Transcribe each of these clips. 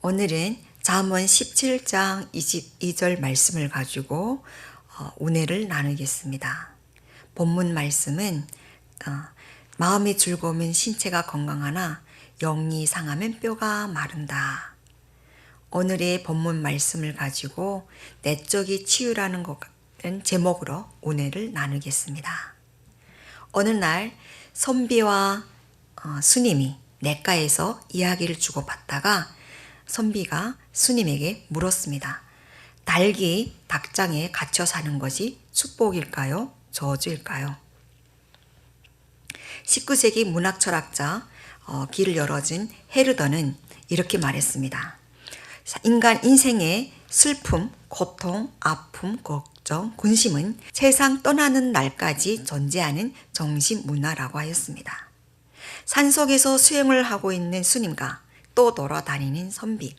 오늘은 잠언 17장 22절 말씀을 가지고 은혜를 나누겠습니다. 본문 말씀은 마음이 즐거우면 신체가 건강하나 영이 상하면 뼈가 마른다. 오늘의 본문 말씀을 가지고 내적이 치유라는 제목으로 은혜를 나누겠습니다. 어느 날 선비와 스님이 냇가에서 이야기를 주고받다가 선비가 스님에게 물었습니다. 닭이 닭장에 갇혀 사는 것이 축복일까요? 저주일까요? 19세기 문학철학자 길을 열어준 헤르더는 이렇게 말했습니다. 인간 인생의 슬픔, 고통, 아픔, 걱정, 근심은 세상 떠나는 날까지 존재하는 정신문화라고 하였습니다. 산속에서 수행을 하고 있는 스님과 또 돌아다니는 선비,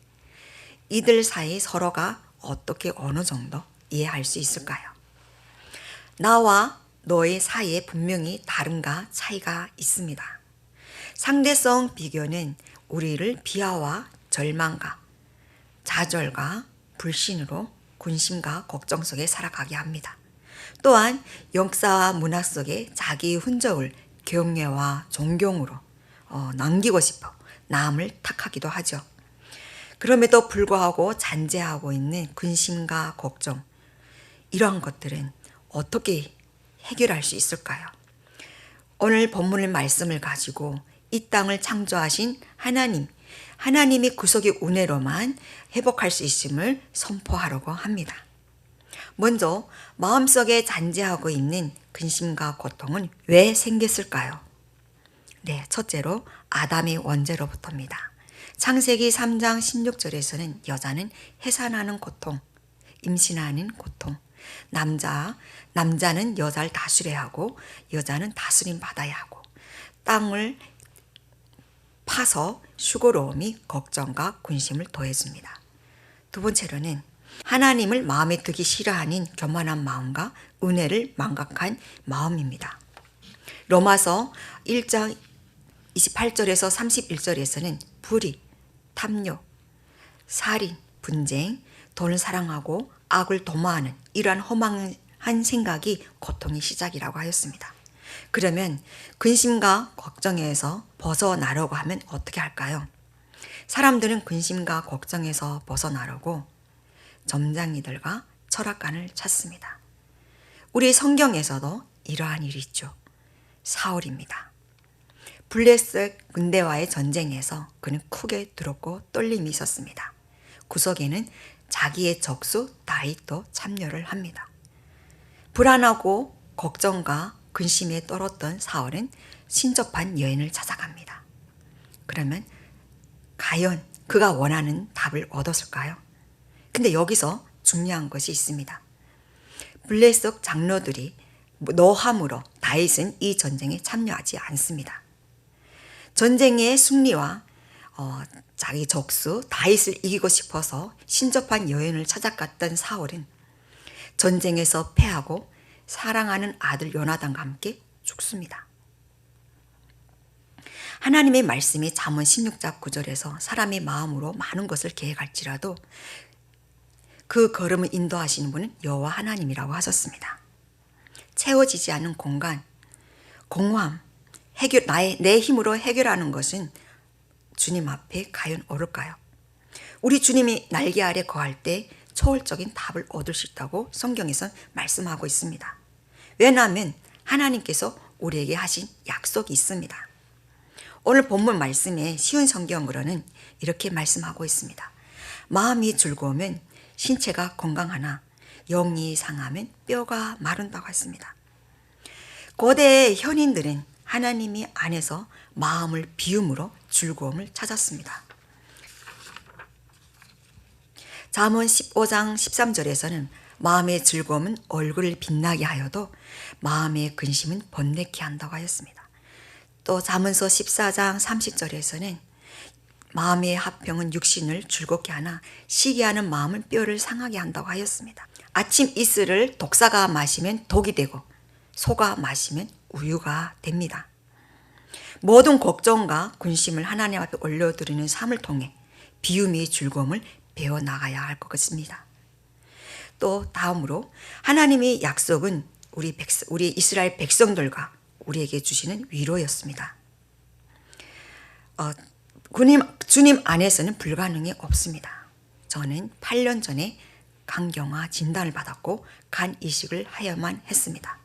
이들 사이 서로가 어떻게 어느 정도 이해할 수 있을까요? 나와 너의 사이에 분명히 다름과 차이가 있습니다. 상대성 비교는 우리를 비하와 절망과 좌절과 불신으로 근심과 걱정 속에 살아가게 합니다. 또한 역사와 문화 속에 자기의 흔적을 경외와 존경으로 남기고 싶어 남을 탓하기도 하죠. 그럼에도 불구하고 잔재하고 있는 근심과 걱정, 이러한 것들은 어떻게 해결할 수 있을까요? 오늘 본문의 말씀을 가지고 이 땅을 창조하신 하나님이 구속의 은혜로만 회복할 수 있음을 선포하려고 합니다. 먼저 마음속에 잔재하고 있는 근심과 고통은 왜 생겼을까요? 네, 첫째로 아담의 원죄로부터입니다. 창세기 3장 16절에서는 여자는 해산하는 고통, 임신하는 고통, 남자는 여자를 다스려야 하고 여자는 다스림 받아야 하고 땅을 파서 수고로움이 걱정과 근심을 더해줍니다. 두 번째로는 하나님을 마음에 두기 싫어하는 교만한 마음과 은혜를 망각한 마음입니다. 로마서 1장 28절에서 31절에서는 불의, 탐욕, 살인, 분쟁, 돈을 사랑하고 악을 도모하는 이러한 허망한 생각이 고통의 시작이라고 하였습니다. 그러면 근심과 걱정에서 벗어나려고 하면 어떻게 할까요? 사람들은 근심과 걱정에서 벗어나려고 점장이들과 철학관을 찾습니다. 우리 성경에서도 이러한 일이 있죠. 사울입니다. 블레셋 군대와의 전쟁에서 그는 크게 두렵고 떨림이 있었습니다. 구석에는 자기의 적수 다윗도 참여를 합니다. 불안하고 걱정과 근심에 떨었던 사울은 신접한 여인을 찾아갑니다. 그러면 과연 그가 원하는 답을 얻었을까요? 근데 여기서 중요한 것이 있습니다. 블레셋 장로들이 노함으로 다윗은 이 전쟁에 참여하지 않습니다. 전쟁의 승리와 자기 적수 다윗을 이기고 싶어서 신접한 여인을 찾아갔던 사울은 전쟁에서 패하고 사랑하는 아들 요나단과 함께 죽습니다. 하나님의 말씀이 잠언 16장 9절에서 사람의 마음으로 많은 것을 계획할지라도 그 걸음을 인도하시는 분은 여호와 하나님이라고 하셨습니다. 채워지지 않은 공간, 공허함, 내 힘으로 해결하는 것은 주님 앞에 과연 옳을까요? 우리 주님이 날개 아래 거할 때 초월적인 답을 얻을 수 있다고 성경에서 말씀하고 있습니다. 왜냐하면 하나님께서 우리에게 하신 약속이 있습니다. 오늘 본문 말씀에 쉬운 성경으로는 이렇게 말씀하고 있습니다. 마음이 즐거우면 신체가 건강하나 영이 상하면 뼈가 마른다고 했습니다. 고대 현인들은 하나님이 안에서 마음을 비움으로 즐거움을 찾았습니다. 잠언 15장 13절에서는 마음의 즐거움은 얼굴을 빛나게 하여도 마음의 근심은 번뇌케 한다고 하였습니다. 또 잠언서 14장 30절에서는 마음의 화평은 육신을 즐겁게 하나 시기하는 마음은 뼈를 상하게 한다고 하였습니다. 아침 이슬을 독사가 마시면 독이 되고 소가 마시면 우유가 됩니다. 모든 걱정과 근심을 하나님 앞에 올려드리는 삶을 통해 비움의 즐거움을 배워나가야 할 것 같습니다. 또 다음으로 하나님의 약속은 우리 이스라엘 백성들과 우리에게 주시는 위로였습니다. 주님 안에서는 불가능이 없습니다. 저는 8년 전에 간경화 진단을 받았고 간 이식을 하여야만 했습니다.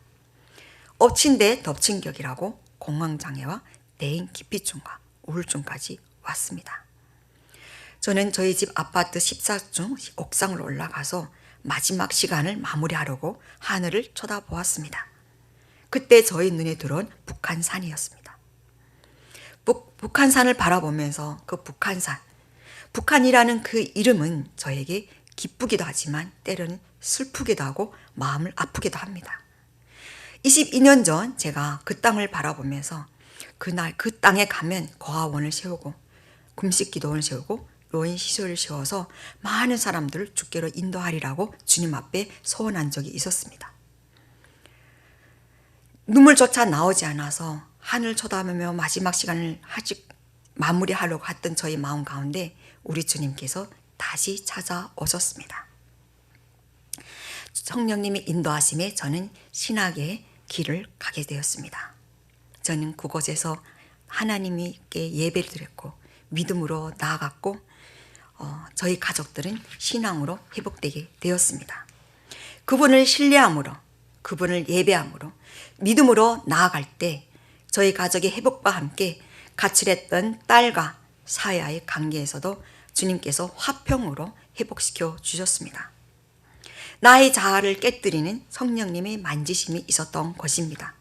엎친 데 덮친 격이라고 공황장애와 대인 기피증과 우울증까지 왔습니다. 저는 저희 집 아파트 14층 옥상으로 올라가서 마지막 시간을 마무리하려고 하늘을 쳐다보았습니다. 그때 저희 눈에 들어온 북한산이었습니다. 북한산을 바라보면서 그 북한이라는 그 이름은 저에게 기쁘기도 하지만 때로는 슬프기도 하고 마음을 아프기도 합니다. 22년 전 제가 그 땅을 바라보면서 그날 그 땅에 가면 거하원을 세우고 금식 기도원을 세우고 노인 시설을 세워서 많은 사람들을 주께로 인도하리라고 주님 앞에 소원한 적이 있었습니다. 눈물조차 나오지 않아서 하늘 쳐다보며 마지막 시간을 마무리하려고 했던 저희 마음 가운데 우리 주님께서 다시 찾아오셨습니다. 성령님이 인도하심에 저는 신학의 길을 가게 되었습니다. 저는 그곳에서 하나님께 예배를 드렸고 믿음으로 나아갔고 저희 가족들은 신앙으로 회복되게 되었습니다. 그분을 신뢰함으로 그분을 예배함으로 믿음으로 나아갈 때 저희 가족의 회복과 함께 가출했던 딸과 사야의 관계에서도 주님께서 화평으로 회복시켜 주셨습니다. 나의 자아를 깨뜨리는 성령님의 만지심이 있었던 것입니다.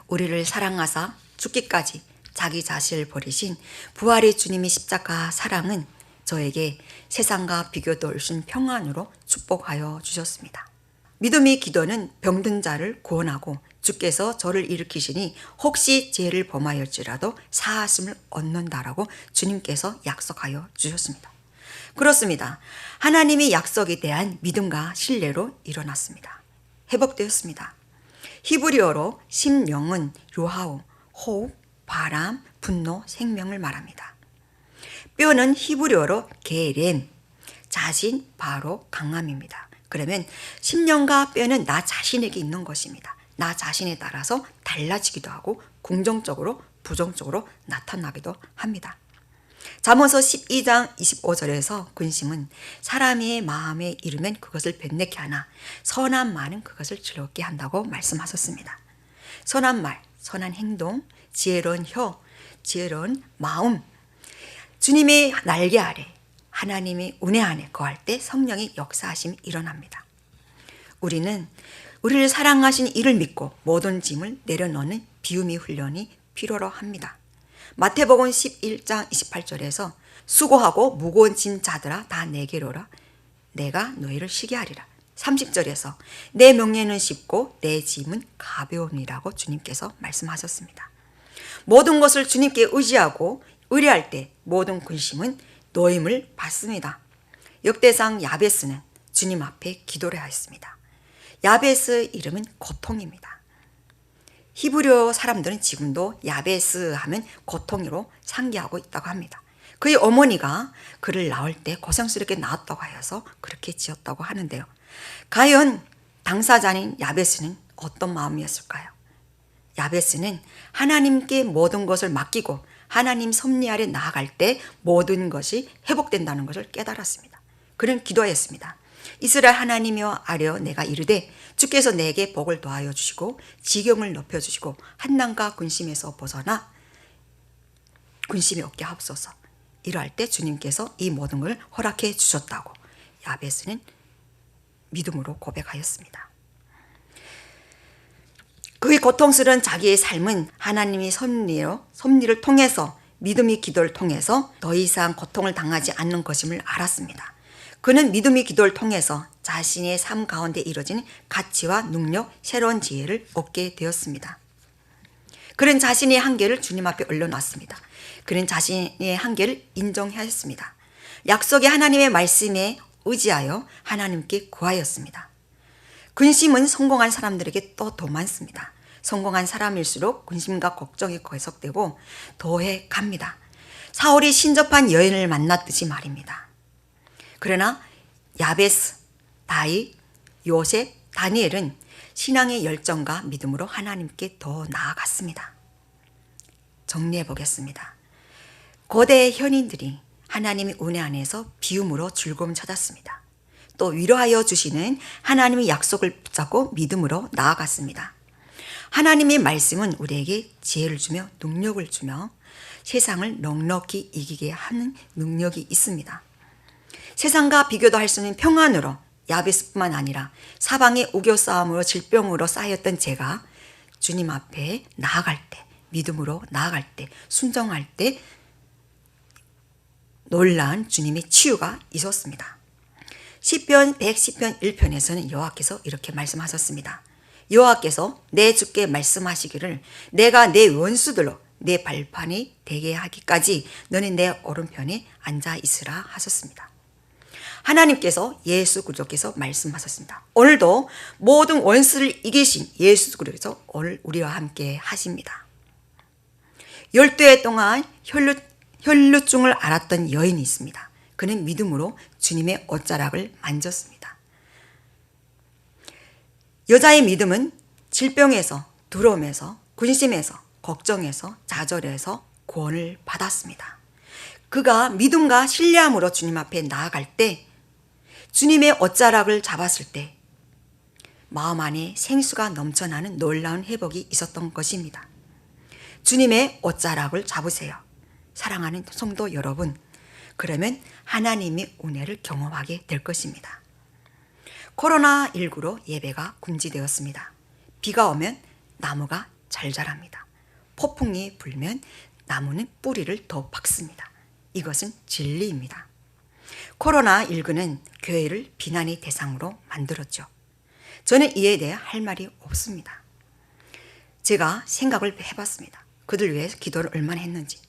우리를 사랑하사 죽기까지 자기 자신을 버리신 부활의 주님의 십자가 사랑은 저에게 세상과 비교도 훨씬 평안으로 축복하여 주셨습니다. 믿음의 기도는 병든 자를 구원하고 주께서 저를 일으키시니 혹시 죄를 범하였지라도 사하심을 얻는다라고 주님께서 약속하여 주셨습니다. 그렇습니다. 하나님의 약속에 대한 믿음과 신뢰로 일어났습니다. 회복되었습니다. 히브리어로 심령은 루하우, 호흡, 바람, 분노, 생명을 말합니다. 뼈는 히브리어로 게렘, 자신, 바로, 강함입니다. 그러면 심령과 뼈는 나 자신에게 있는 것입니다. 나 자신에 따라서 달라지기도 하고 긍정적으로 부정적으로 나타나기도 합니다. 잠언서 12장 25절에서 근심은 사람의 마음에 이르면 그것을 변내게 하나 선한 말은 그것을 즐겁게 한다고 말씀하셨습니다. 선한 말, 선한 행동, 지혜로운 혀, 지혜로운 마음, 주님의 날개 아래 하나님의 은혜 안에 거할 때 성령의 역사하심이 일어납니다. 우리는 우리를 사랑하신 이를 믿고 모든 짐을 내려놓는 비움의 훈련이 필요로 합니다. 마태복음 11장 28절에서 수고하고 무거운 짐 자들아 다 내게로 오라 내가 너희를 쉬게 하리라. 30절에서 내 명예는 쉽고 내 짐은 가벼우니라고 주님께서 말씀하셨습니다. 모든 것을 주님께 의지하고 의뢰할 때 모든 근심은 노임을 받습니다. 역대상 야베스는 주님 앞에 기도를 하였습니다. 야베스 이름은 고통입니다. 히브리어 사람들은 지금도 야베스 하면 고통으로 상기하고 있다고 합니다. 그의 어머니가 그를 낳을 때 고생스럽게 낳았다고 하여서 그렇게 지었다고 하는데요. 과연 당사자인 야베스는 어떤 마음이었을까요? 야베스는 하나님께 모든 것을 맡기고 하나님 섭리 아래 나아갈 때 모든 것이 회복된다는 것을 깨달았습니다. 그는 기도하였습니다. 이스라엘 하나님이여 아뢰어 내가 이르되 주께서 내게 복을 더하여 주시고 지경을 높여주시고 한난과 근심에서 벗어나 근심이 없게 하옵소서. 이러할 때 주님께서 이 모든 걸 허락해 주셨다고 야베스는 믿음으로 고백하였습니다. 그의 고통스러운 자기의 삶은 하나님의 섭리를 통해서 믿음의 기도를 통해서 더 이상 고통을 당하지 않는 것임을 알았습니다. 그는 믿음의 기도를 통해서 자신의 삶 가운데 이루어지는 가치와 능력, 새로운 지혜를 얻게 되었습니다. 그는 자신의 한계를 주님 앞에 올려놨습니다. 그는 자신의 한계를 인정하였습니다. 약속의 하나님의 말씀에 의지하여 하나님께 구하였습니다. 근심은 성공한 사람들에게 또 더 많습니다. 성공한 사람일수록 근심과 걱정이 계속되고 더해 갑니다. 사울이 신접한 여인을 만났듯이 말입니다. 그러나 야베스, 다윗, 요셉, 다니엘은 신앙의 열정과 믿음으로 하나님께 더 나아갔습니다. 정리해 보겠습니다. 고대 현인들이 하나님의 은혜 안에서 비움으로 즐거움 찾았습니다. 또 위로하여 주시는 하나님의 약속을 붙잡고 믿음으로 나아갔습니다. 하나님의 말씀은 우리에게 지혜를 주며 능력을 주며 세상을 넉넉히 이기게 하는 능력이 있습니다. 세상과 비교도 할 수 없는 평안으로 야베스뿐만 아니라 사방의 우겨 싸움으로 질병으로 쌓였던 제가 주님 앞에 나아갈 때, 믿음으로 나아갈 때, 순종할 때 놀라운 주님의 치유가 있었습니다. 시편 110편 1편에서는 여호와께서 이렇게 말씀하셨습니다. 여호와께서 내 주께 말씀하시기를 내가 내 원수들로 내 발판이 되게 하기까지 너는 내 오른편에 앉아 있으라 하셨습니다. 하나님께서 예수 그리스도께서 말씀하셨습니다. 오늘도 모든 원수를 이기신 예수 그리스도께서 오늘 우리와 함께 하십니다. 12해 동안 혈루증을 앓았던 여인이 있습니다. 그는 믿음으로 주님의 옷자락을 만졌습니다. 여자의 믿음은 질병에서, 두려움에서, 근심에서, 걱정에서, 좌절에서 구원을 받았습니다. 그가 믿음과 신뢰함으로 주님 앞에 나아갈 때, 주님의 옷자락을 잡았을 때 마음 안에 생수가 넘쳐나는 놀라운 회복이 있었던 것입니다. 주님의 옷자락을 잡으세요. 사랑하는 성도 여러분, 그러면 하나님의 은혜를 경험하게 될 것입니다. 코로나19로 예배가 금지되었습니다. 비가 오면 나무가 잘 자랍니다. 폭풍이 불면 나무는 뿌리를 더 박습니다. 이것은 진리입니다. 코로나19는 교회를 비난의 대상으로 만들었죠. 저는 이에 대해 할 말이 없습니다. 제가 생각을 해봤습니다. 그들 위해 기도를 얼마나 했는지,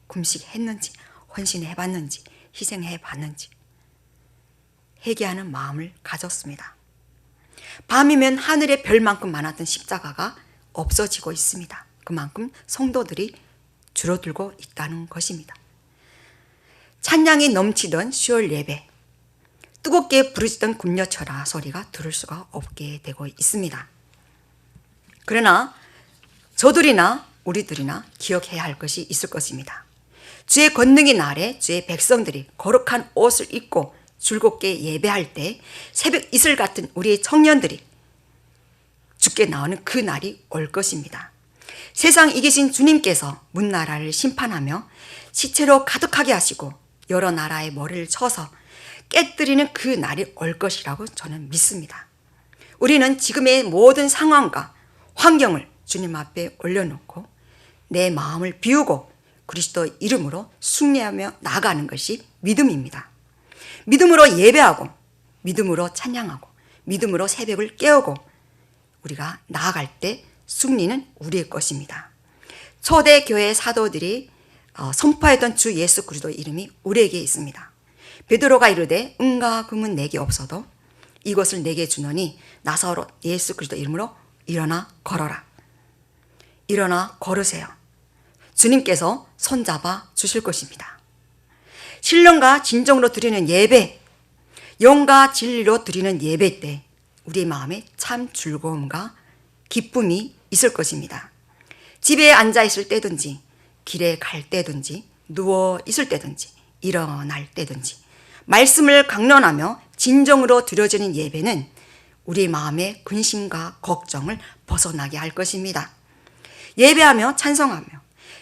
금식했는지, 헌신해봤는지, 희생해봤는지 회개하는 마음을 가졌습니다. 밤이면 하늘의 별만큼 많았던 십자가가 없어지고 있습니다. 그만큼 성도들이 줄어들고 있다는 것입니다. 찬양이 넘치던 10월 예배, 뜨겁게 부르짖던 금요철아 소리가 들을 수가 없게 되고 있습니다. 그러나 저들이나 우리들이나 기억해야 할 것이 있을 것입니다. 주의 권능의 날에 주의 백성들이 거룩한 옷을 입고 즐겁게 예배할 때 새벽 이슬 같은 우리의 청년들이 주께 나오는 그 날이 올 것입니다. 세상 이기신 주님께서 문나라를 심판하며 시체로 가득하게 하시고 여러 나라의 머리를 쳐서 깨뜨리는 그 날이 올 것이라고 저는 믿습니다. 우리는 지금의 모든 상황과 환경을 주님 앞에 올려놓고 내 마음을 비우고 그리스도 이름으로 승리하며 나아가는 것이 믿음입니다. 믿음으로 예배하고 믿음으로 찬양하고 믿음으로 새벽을 깨우고 우리가 나아갈 때 승리는 우리의 것입니다. 초대교회 사도들이 선포했던 주 예수 그리스도 이름이 우리에게 있습니다. 베드로가 이르되 은과 금은 내게 없어도 이것을 내게 주노니 나사로 예수 그리스도 이름으로 일어나 걸어라. 일어나 걸으세요. 주님께서 손잡아 주실 것입니다. 신령과 진정으로 드리는 예배, 영과 진리로 드리는 예배 때 우리 마음에 참 즐거움과 기쁨이 있을 것입니다. 집에 앉아 있을 때든지 길에 갈 때든지 누워 있을 때든지 일어날 때든지 말씀을 강론하며 진정으로 드려지는 예배는 우리 마음의 근심과 걱정을 벗어나게 할 것입니다. 예배하며 찬송하며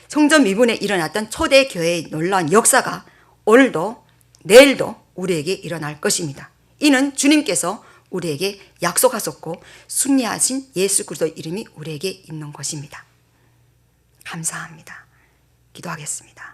성전 미분에 일어났던 초대교회의 놀라운 역사가 오늘도 내일도 우리에게 일어날 것입니다. 이는 주님께서 우리에게 약속하셨고 승리하신 예수 그리스도 이름이 우리에게 있는 것입니다. 감사합니다. 기도하겠습니다.